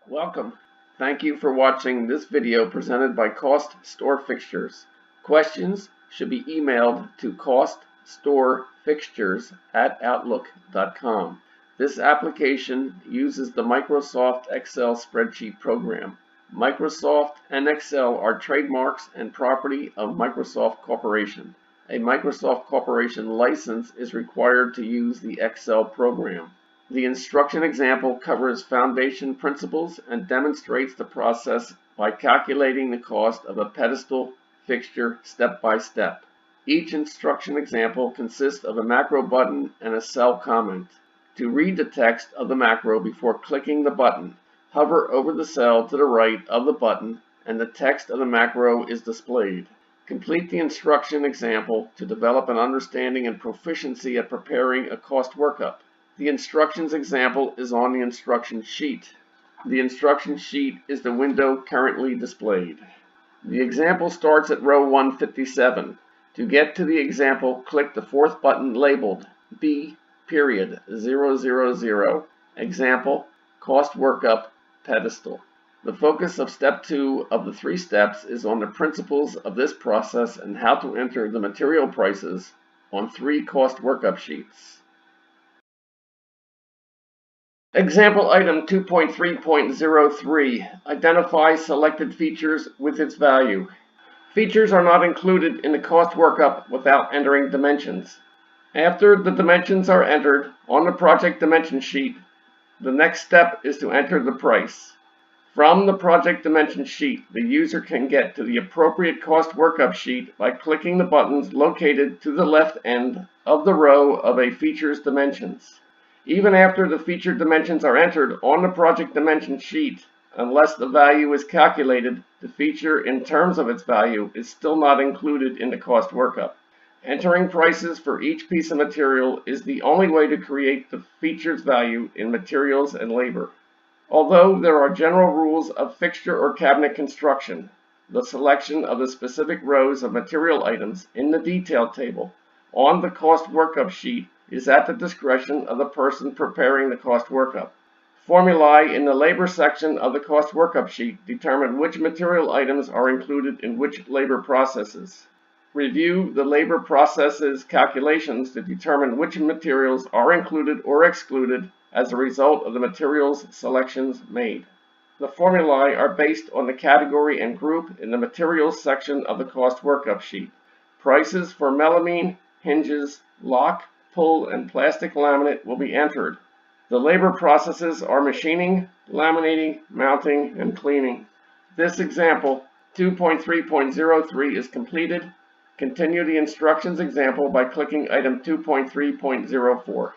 Welcome. Thank you for watching this video presented by CostStoreFixtures. Questions should be emailed to CostStoreFixtures@outlook.com. This application uses the Microsoft Excel spreadsheet program. Microsoft and Excel are trademarks and property of Microsoft Corporation. A Microsoft Corporation license is required to use the Excel program. The instruction example covers foundation principles and demonstrates the process by calculating the cost of a pedestal fixture step by step. Each instruction example consists of a macro button and a cell comment. To read the text of the macro before clicking the button, hover over the cell to the right of the button and the text of the macro is displayed. Complete the instruction example to develop an understanding and proficiency at preparing a cost workup. The instructions example is on the instruction sheet. The instruction sheet is the window currently displayed. The example starts at row 157. To get to the example, click the fourth button labeled B.000 Example Cost Workup Pedestal. The focus of step 2 of the 3 steps is on the principles of this process and how to enter the material prices on 3 cost workup sheets. Example item 2.3.03. Identify selected features with its value. Features are not included in the cost workup without entering dimensions. After the dimensions are entered on the project dimension sheet, the next step is to enter the price. From the project dimension sheet, the user can get to the appropriate cost workup sheet by clicking the buttons located to the left end of the row of a feature's dimensions. Even after the feature dimensions are entered on the project dimension sheet, unless the value is calculated, the feature in terms of its value is still not included in the cost workup. Entering prices for each piece of material is the only way to create the feature's value in materials and labor. Although there are general rules of fixture or cabinet construction, the selection of the specific rows of material items in the detail table on the cost workup sheet is at the discretion of the person preparing the cost workup. Formulae in the labor section of the cost workup sheet determine which material items are included in which labor processes. Review the labor processes calculations to determine which materials are included or excluded as a result of the materials selections made. The formulae are based on the category and group in the materials section of the cost workup sheet. Prices for melamine, hinges, lock, pull, and plastic laminate will be entered. The labor processes are machining, laminating, mounting, and cleaning. This example, 2.3.03, is completed. Continue the instructions example by clicking item 2.3.04.